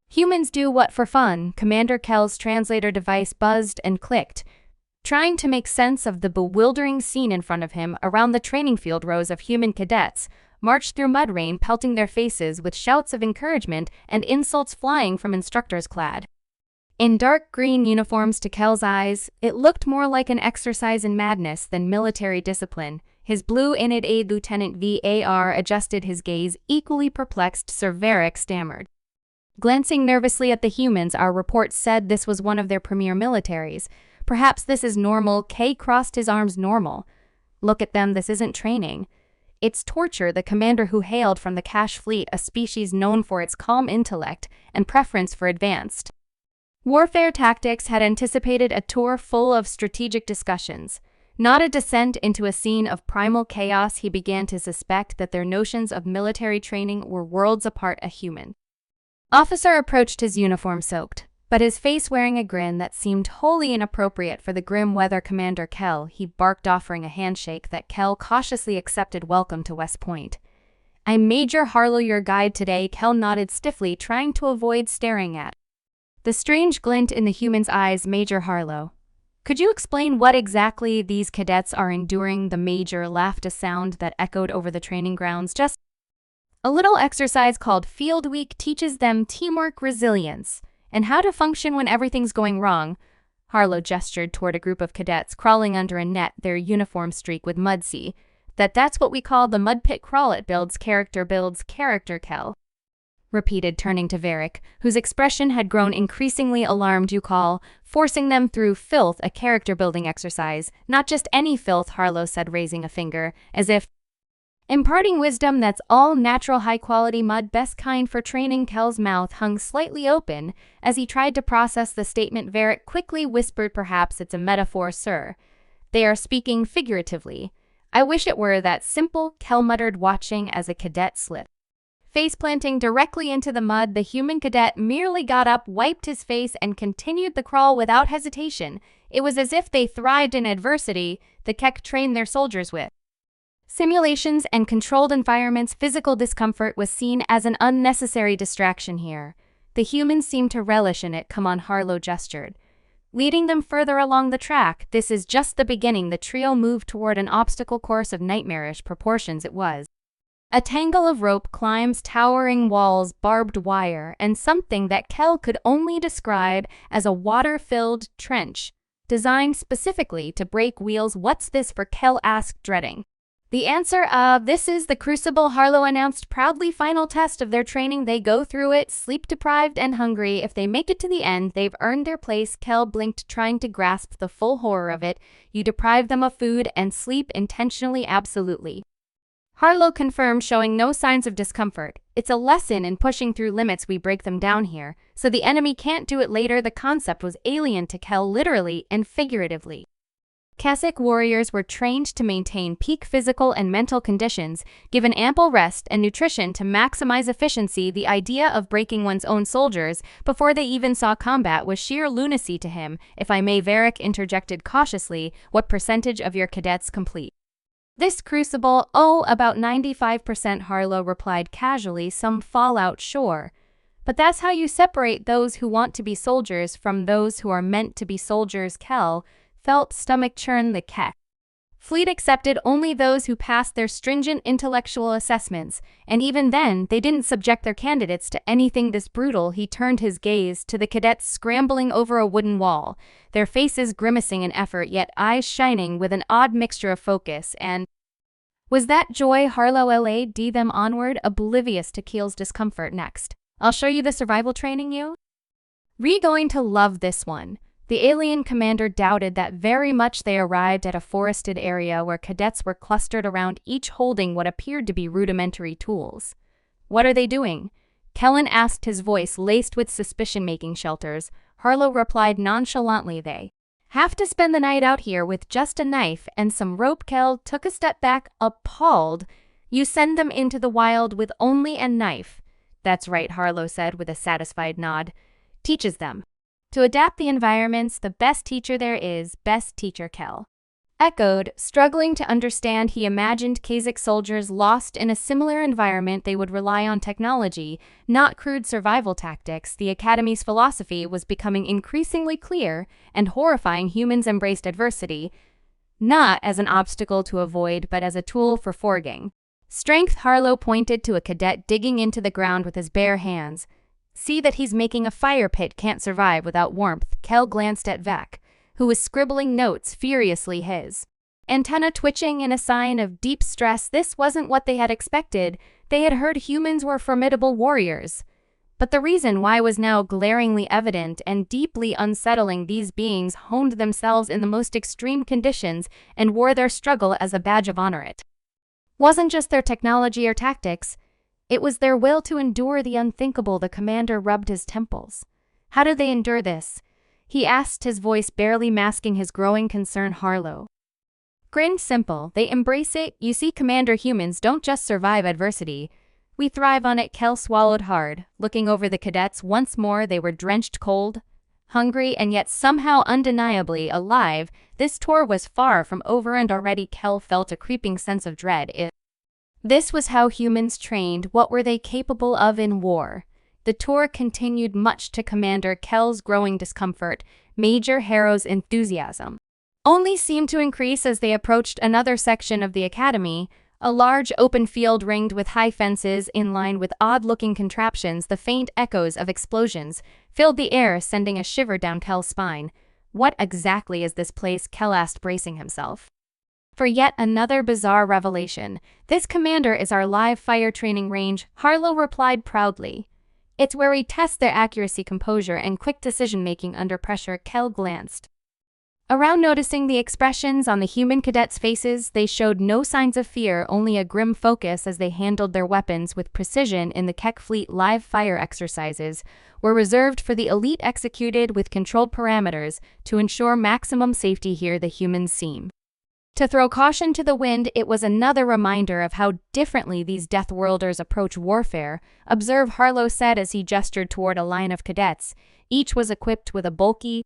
Humans do what for fun? Commander Kell's translator device buzzed and clicked, trying to make sense of the bewildering scene in front of him. Around the training field, rows of human cadets marched through mud rain, pelting their faces with shouts of encouragement and insults flying from instructors clad in dark green uniforms. To Kell's eyes, it looked more like an exercise in madness than military discipline. His blue-ined aide Lieutenant VAR adjusted his gaze, equally perplexed. Sir Varric stammered, glancing nervously at the humans. Our report said this was one of their premier militaries. Perhaps this is normal. Kay crossed his arms. Normal? Look at them, this isn't training. It's torture. The commander, who hailed from the Cash Fleet, a species known for its calm intellect and preference for advanced warfare tactics, had anticipated a tour full of strategic discussions, not a descent into a scene of primal chaos. He began to suspect that their notions of military training were worlds apart. A human officer approached, his uniform soaked, but his face wearing a grin that seemed wholly inappropriate for the grim weather. Commander Kell, he barked, offering a handshake that Kell cautiously accepted. Welcome to West Point. I'm Major Harlow, your guide today. Kell nodded stiffly, trying to avoid staring at the strange glint in the human's eyes. Major Harlow, could you explain what exactly these cadets are enduring? The major laughed, a sound that echoed over the training grounds. Just a little exercise called Field Week teaches them teamwork, resilience, and how to function when everything's going wrong. Harlow gestured toward a group of cadets crawling under a net, their uniform streaked with mud. See, that's what we call the mud pit crawl. It builds character. Kell repeated, turning to Varric, whose expression had grown increasingly alarmed. You call forcing them through filth a character-building exercise? Not just any filth, Harlow said, raising a finger, as if imparting wisdom. That's all natural, high-quality mud, best kind for training. Kell's mouth hung slightly open as he tried to process the statement. Varric quickly whispered, perhaps it's a metaphor, sir. They are speaking figuratively. I wish it were that simple, Kell muttered, watching as a cadet slipped face planting directly into the mud. The human cadet merely got up, wiped his face, and continued the crawl without hesitation. It was as if they thrived in adversity. The Keck trained their soldiers with simulations and controlled environments. Physical discomfort was seen as an unnecessary distraction here. The humans seemed to relish in it. Come on, Harlow gestured, leading them further along the track. This is just the beginning. The trio moved toward an obstacle course of nightmarish proportions. It was a tangle of rope climbs, towering walls, barbed wire, and something that Kell could only describe as a water-filled trench, designed specifically to break wheels. What's this for? Kell asked, dreading the answer. This is the Crucible, Harlow announced proudly. Final test of their training. They go through it, sleep-deprived and hungry. If they make it to the end, they've earned their place. Kell blinked, trying to grasp the full horror of it. You deprive them of food and sleep intentionally? Absolutely, Harlow confirmed, showing no signs of discomfort. It's a lesson in pushing through limits. We break them down here, so the enemy can't do it later. The concept was alien to Kell, literally and figuratively. Cossack warriors were trained to maintain peak physical and mental conditions, given ample rest and nutrition to maximize efficiency. The idea of breaking one's own soldiers before they even saw combat was sheer lunacy to him. If I may, Varric interjected cautiously, what percentage of your cadets complete this crucible? Oh, about 95%, Harlow replied casually. Some fall out, sure. But that's how you separate those who want to be soldiers from those who are meant to be soldiers. Kell felt stomach churn. The Keck Fleet accepted only those who passed their stringent intellectual assessments, and even then, they didn't subject their candidates to anything this brutal. He turned his gaze to the cadets scrambling over a wooden wall, their faces grimacing in effort, yet eyes shining with an odd mixture of focus and was that joy. Harlow led them onward, oblivious to Keel's discomfort. Next, I'll show you the survival training you're going to love this one. The alien commander doubted that very much. They arrived at a forested area where cadets were clustered around, each holding what appeared to be rudimentary tools. What are they doing? Kellen asked, his voice laced with suspicion. Making shelters, Harlow replied nonchalantly. They have to spend the night out here with just a knife and some rope. Kell took a step back, appalled. You send them into the wild with only a knife? That's right, Harlow said with a satisfied nod. Teaches them to adapt the environments. The best teacher there is. Best teacher, Kell echoed, struggling to understand. He imagined Kazakh soldiers lost in a similar environment. They would rely on technology, not crude survival tactics. The Academy's philosophy was becoming increasingly clear and horrifying. Humans embraced adversity, not as an obstacle to avoid, but as a tool for forging strength. Harlow pointed to a cadet digging into the ground with his bare hands. See that he's making a fire pit, can't survive without warmth. Kel glanced at Vec, who was scribbling notes furiously, his antenna twitching in a sign of deep stress. This wasn't what they had expected. They had heard humans were formidable warriors, but the reason why was now glaringly evident and deeply unsettling. These beings honed themselves in the most extreme conditions and wore their struggle as a badge of honor. It wasn't just their technology or tactics, it was their will to endure the unthinkable. The commander rubbed his temples. How do they endure this? He asked, his voice barely masking his growing concern. Harlow grinned. Simple, they embrace it. You see, Commander, humans don't just survive adversity, we thrive on it. Kel swallowed hard, looking over the cadets once more. They were drenched, cold, hungry, and yet somehow undeniably alive. This tour was far from over, and already Kel felt a creeping sense of dread. If this was how humans trained, what were they capable of in war? The tour continued, much to Commander Kel's growing discomfort. Major Harrow's enthusiasm only seemed to increase as they approached another section of the academy, a large open field ringed with high fences in line with odd-looking contraptions. The faint echoes of explosions filled the air, sending a shiver down Kel's spine. What exactly is this place? Kel asked, bracing himself for yet another bizarre revelation. This, Commander, is our live fire training range, Harlow replied proudly. It's where we test their accuracy, composure, and quick decision-making under pressure. Kel glanced around, noticing the expressions on the human cadets' faces. They showed no signs of fear, only a grim focus as they handled their weapons with precision. In the Keck fleet, live fire exercises were reserved for the elite, executed with controlled parameters to ensure maximum safety. Here, the humans seem to throw caution to the wind. It was another reminder of how differently these Death Worlders approach warfare. Observe, Harlow said as he gestured toward a line of cadets. Each was equipped with a bulky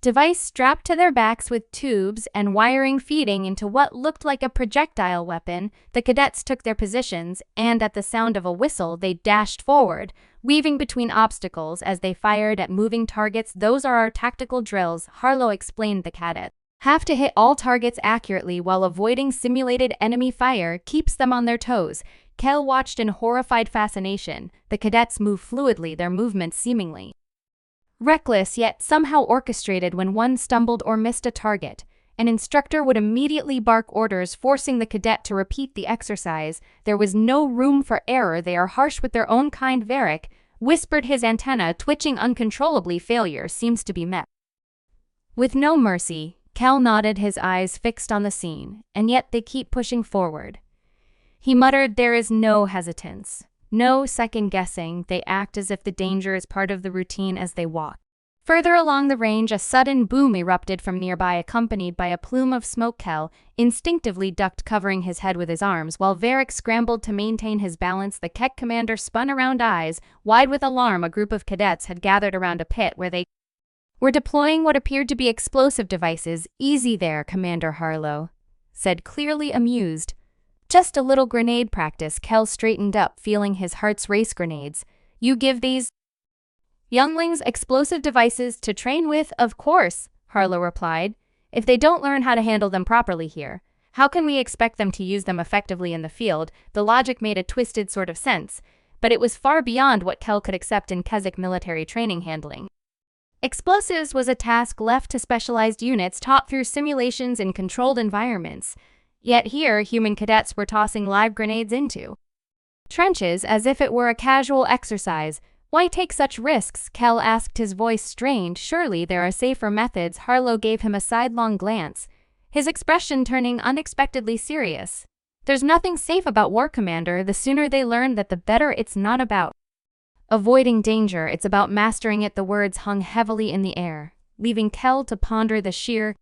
device strapped to their backs with tubes and wiring feeding into what looked like a projectile weapon. The cadets took their positions, and at the sound of a whistle, they dashed forward, weaving between obstacles as they fired at moving targets. Those are our tactical drills, Harlow explained. The cadets have to hit all targets accurately while avoiding simulated enemy fire, keeps them on their toes. Kel watched in horrified fascination. The cadets moved fluidly, their movements seemingly reckless yet somehow orchestrated. When one stumbled or missed a target, an instructor would immediately bark orders, forcing the cadet to repeat the exercise. There was no room for error. They are harsh with their own kind, Varric whispered, his antenna twitching uncontrollably. Failure seems to be met with no mercy. Kel nodded, his eyes fixed on the scene. And yet they keep pushing forward. He muttered, there is no hesitance, no second-guessing. They act as if the danger is part of the routine. As they walk further along the range, a sudden boom erupted from nearby, accompanied by a plume of smoke. Kel instinctively ducked, covering his head with his arms, while Varric scrambled to maintain his balance. The Keck commander spun around, eyes wide with alarm. A group of cadets had gathered around a pit where they were deploying what appeared to be explosive devices. Easy there, Commander, Harlow said, clearly amused. Just a little grenade practice. Kel straightened up, feeling his heart's race. Grenades? You give these younglings explosive devices to train with? Of course, Harlow replied. If they don't learn how to handle them properly here, how can we expect them to use them effectively in the field? The logic made a twisted sort of sense, but it was far beyond what Kel could accept in Kazakh military training. Handling explosives was a task left to specialized units taught through simulations in controlled environments. Yet here, human cadets were tossing live grenades into trenches as if it were a casual exercise. Why take such risks? Kel asked, his voice strained. Surely there are safer methods. Harlow gave him a sidelong glance, his expression turning unexpectedly serious. There's nothing safe about war, Commander. The sooner they learn that, the better. It's not about avoiding danger, it's about mastering it. The words hung heavily in the air, leaving Kel to ponder. The sheer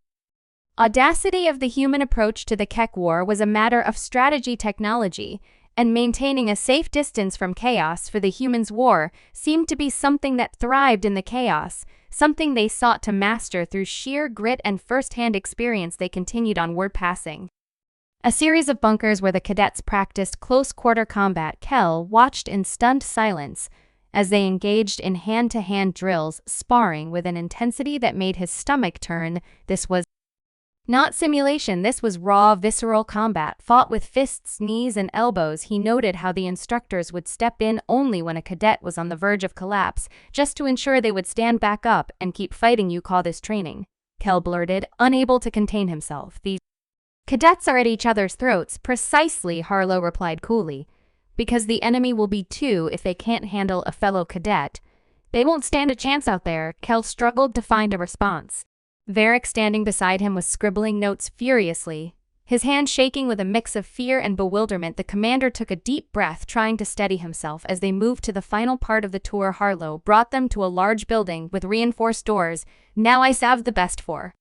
audacity of the human approach to the Keck War was a matter of strategy, technology, and maintaining a safe distance from chaos for the humans' war seemed to be something that thrived in the chaos, something they sought to master through sheer grit and first-hand experience. They continued onward, passing a series of bunkers where the cadets practiced close-quarter combat. Kel watched in stunned silence as they engaged in hand-to-hand drills, sparring with an intensity that made his stomach turn. This was not simulation, this was raw, visceral combat, fought with fists, knees, and elbows. He noted how the instructors would step in only when a cadet was on the verge of collapse, just to ensure they would stand back up and keep fighting. "You call this training?" Kel blurted, unable to contain himself. "These cadets are at each other's throats." "Precisely," Harlow replied coolly. "Because the enemy will be too if they can't handle a fellow cadet. They won't stand a chance out there." Kel struggled to find a response. Varric, standing beside him, was scribbling notes furiously, his hand shaking with a mix of fear and bewilderment. The commander took a deep breath, trying to steady himself. As they moved to the final part of the tour, Harlow brought them to a large building with reinforced doors. "Now I saved the best for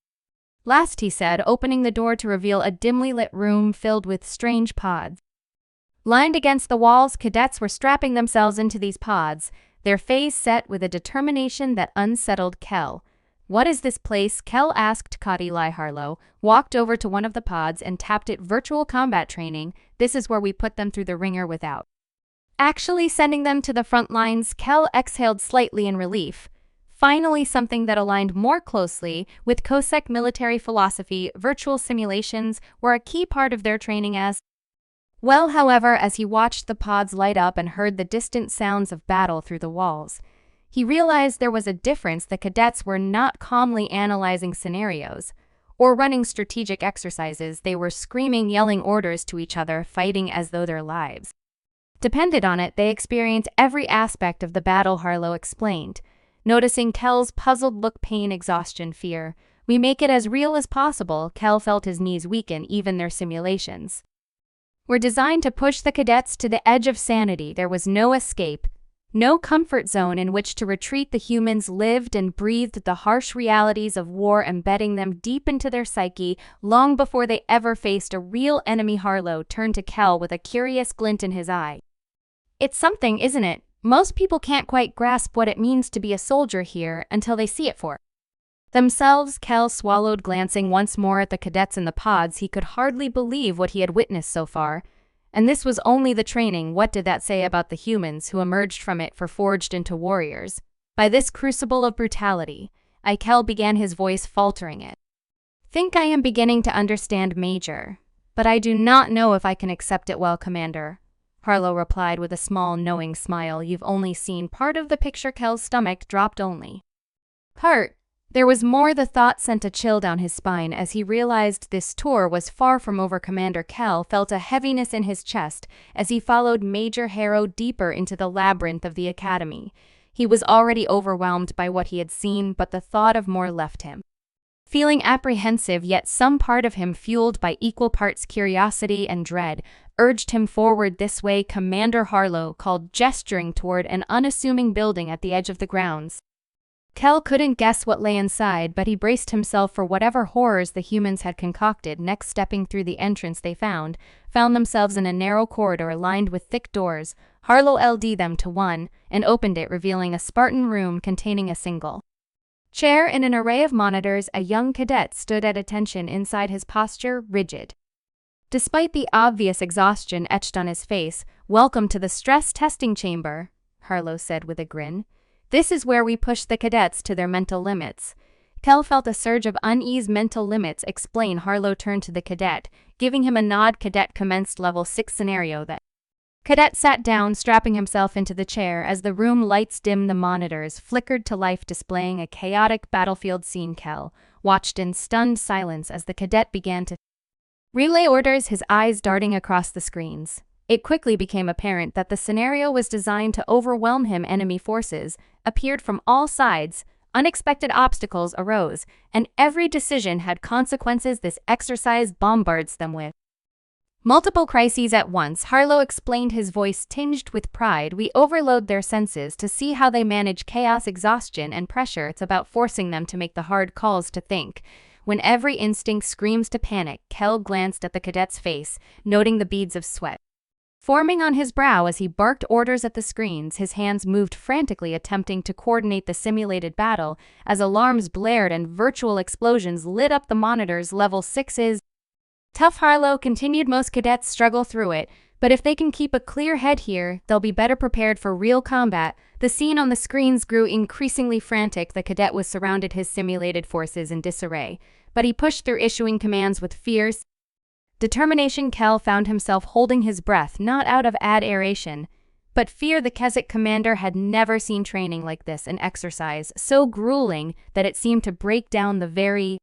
last," he said, opening the door to reveal a dimly lit room filled with strange pods. Lined against the walls, cadets were strapping themselves into these pods, their face set with a determination that unsettled Kel. "What is this place?" Kel asked. Eli Harlow walked over to one of the pods and tapped it. "Virtual combat training. This is where we put them through the ringer without actually sending them to the front lines." Kel exhaled slightly in relief. Finally, something that aligned more closely with Cossack military philosophy. Virtual simulations were a key part of their training as well. However, as he watched the pods light up and heard the distant sounds of battle through the walls, he realized there was a difference. The cadets were not calmly analyzing scenarios or running strategic exercises. They were screaming, yelling orders to each other, fighting as though their lives depended on it. They experienced every aspect of the battle, Harlow explained, noticing Kel's puzzled look. "Pain, exhaustion, fear. We make it as real as possible." Kel felt his knees weaken. "Even their simulations were designed to push the cadets to the edge of sanity. There was no escape, no comfort zone in which to retreat. The humans lived and breathed the harsh realities of war, embedding them deep into their psyche long before they ever faced a real enemy." Harlow turned to Kel with a curious glint in his eye. "It's something, isn't it? Most people can't quite grasp what it means to be a soldier here until they see it for themselves." Kel swallowed, glancing once more at the cadets in the pods. He could hardly believe what he had witnessed so far. And this was only the training. What did that say about the humans who emerged from it forged into warriors by this crucible of brutality? Kel began, his voice faltering. "It think I am beginning to understand, Major, but I do not know if I can accept it well, Commander," Harlow replied with a small, knowing smile. "You've only seen part of the picture." Kel's stomach dropped. "Only part?" There was more. The thought sent a chill down his spine as he realized this tour was far from over. Commander Kel felt a heaviness in his chest as he followed Major Harrow deeper into the labyrinth of the academy. He was already overwhelmed by what he had seen, but the thought of more left him feeling apprehensive, yet some part of him, fueled by equal parts curiosity and dread, urged him forward. "This way, Commander," Harlow called, gesturing toward an unassuming building at the edge of the grounds. Kel couldn't guess what lay inside, but he braced himself for whatever horrors the humans had concocted. Next, stepping through the entrance, they found themselves in a narrow corridor lined with thick doors. Harlow led them to one and opened it, revealing a Spartan room containing a single chair and an array of monitors. A young cadet stood at attention inside, his posture rigid, despite the obvious exhaustion etched on his face. "Welcome to the stress testing chamber," Harlow said with a grin. "This is where we push the cadets to their mental limits." Kel felt a surge of unease. "Mental limits, explain." Harlow turned to the cadet, giving him a nod. Cadet commenced. "Level 6 scenario." The cadet sat down, strapping himself into the chair. As the room lights dimmed, the monitors flickered to life, displaying a chaotic battlefield scene. Kel watched in stunned silence as the cadet began to relay orders, his eyes darting across the screens. It quickly became apparent that the scenario was designed to overwhelm him. Enemy forces appeared from all sides, unexpected obstacles arose, and every decision had consequences. This exercise bombards them with multiple crises at once, Harlow explained, his voice tinged with pride. "We overload their senses to see how they manage chaos, exhaustion, and pressure. It's about forcing them to make the hard calls, to think when every instinct screams to panic." Kel glanced at the cadet's face, noting the beads of sweat forming on his brow as he barked orders at the screens. His hands moved frantically, attempting to coordinate the simulated battle as alarms blared and virtual explosions lit up the monitors. Level 6's tough. Harlow continued. Most cadets struggle through it, but if they can keep a clear head here, they'll be better prepared for real combat. The scene on the screens grew increasingly frantic. The cadet was surrounded, his simulated forces in disarray, but he pushed through, issuing commands with fierce determination. Kel found himself holding his breath, not out of adoration, but fear. The Keswick commander had never seen training like this, an exercise so grueling that it seemed to break down the very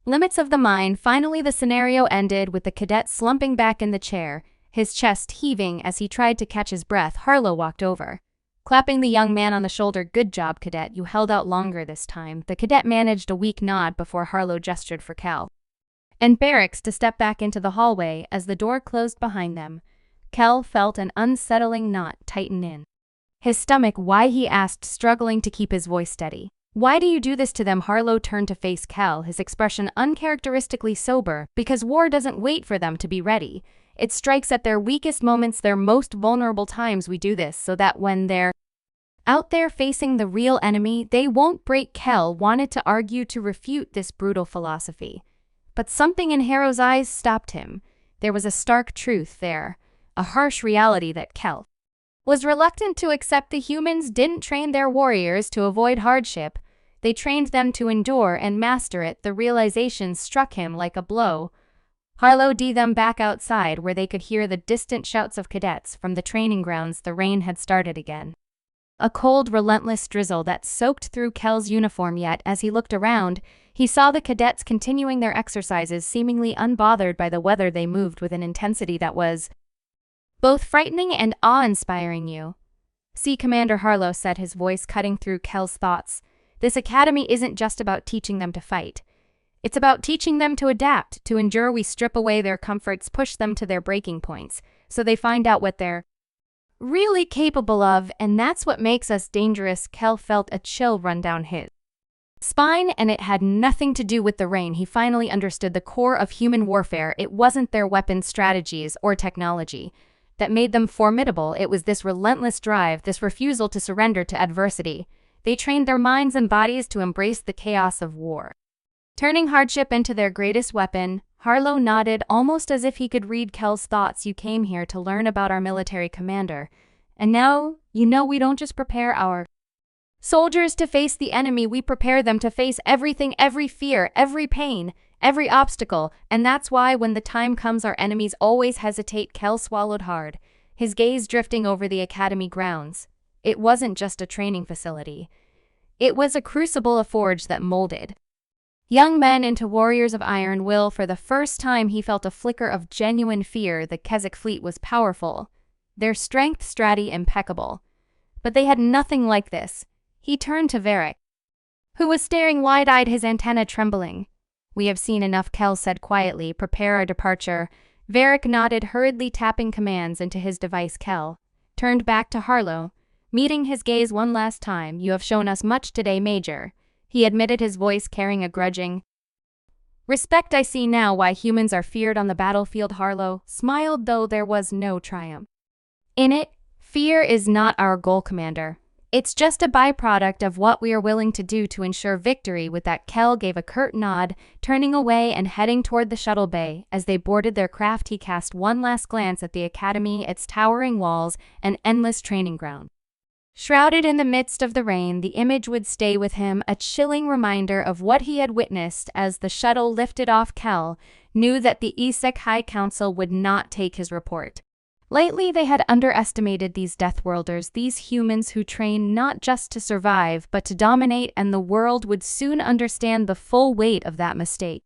limits of the mind. Finally, the scenario ended with the cadet slumping back in the chair, his chest heaving as he tried to catch his breath. Harlow walked over, clapping the young man on the shoulder. "Good job, cadet. You held out longer this time." The cadet managed a weak nod before Harlow gestured for Kel and Barracks to step back into the hallway. As the door closed behind them, Kel felt an unsettling knot tighten in his stomach. "Why?" he asked, struggling to keep his voice steady. "Why do you do this to them?" Harlow turned to face Kel, his expression uncharacteristically sober. "Because war doesn't wait for them to be ready. It strikes at their weakest moments, their most vulnerable times. We do this so that when they're out there facing the real enemy, they won't break." Kel wanted to argue to refute this brutal philosophy, but something in Harrow's eyes stopped him. There was a stark truth there, a harsh reality that Kel was reluctant to accept. The humans didn't train their warriors to avoid hardship. They trained them to endure and master it. The realization struck him like a blow. Harlow led them back outside, where they could hear the distant shouts of cadets from the training grounds. The rain had started again, a cold, relentless drizzle that soaked through Kel's uniform. Yet, as he looked around, he saw the cadets continuing their exercises, seemingly unbothered by the weather. They moved with an intensity that was both frightening and awe-inspiring. "You see, Commander," Harlow said, his voice cutting through Kel's thoughts, "this academy isn't just about teaching them to fight. It's about teaching them to adapt, to endure. We strip away their comforts, push them to their breaking points, so they find out what they're really capable of, and that's what makes us dangerous." Kel felt a chill run down his spine, and it had nothing to do with the rain. He finally understood the core of human warfare. It wasn't their weapons, strategies, or technology that made them formidable. It was this relentless drive, this refusal to surrender to adversity. They trained their minds and bodies to embrace the chaos of war, turning hardship into their greatest weapon. Harlow nodded, almost as if he could read Kel's thoughts. "You came here to learn about our military commander, and now, you know, we don't just prepare our soldiers to face the enemy, we prepare them to face everything, every fear, every pain, every obstacle, and that's why when the time comes our enemies always hesitate." Kel swallowed hard, his gaze drifting over the academy grounds. It wasn't just a training facility. It was a crucible, a forge that molded young men into warriors of iron will. For the first time, he felt a flicker of genuine fear. The Keswick fleet was powerful, their strength strati impeccable, but they had nothing like this. He turned to Varric, who was staring wide-eyed, his antenna trembling. "We have seen enough," Kel said quietly. "Prepare our departure." Varric nodded, hurriedly tapping commands into his device. Kel turned back to Harlow, meeting his gaze one last time. "You have shown us much today, Major," he admitted, his voice carrying a grudging respect. "I see now why humans are feared on the battlefield." Harlow smiled, though there was no triumph in it. "Fear is not our goal, Commander. It's just a byproduct of what we are willing to do to ensure victory." With that, Kel gave a curt nod, turning away and heading toward the shuttle bay. As they boarded their craft, he cast one last glance at the academy, its towering walls and endless training ground. Shrouded in the midst of the rain, the image would stay with him, a chilling reminder of what he had witnessed. As the shuttle lifted off, Kel knew that the ESEC High Council would not take his report lightly. They had underestimated these Deathworlders, these humans who train not just to survive, but to dominate, and the world would soon understand the full weight of that mistake.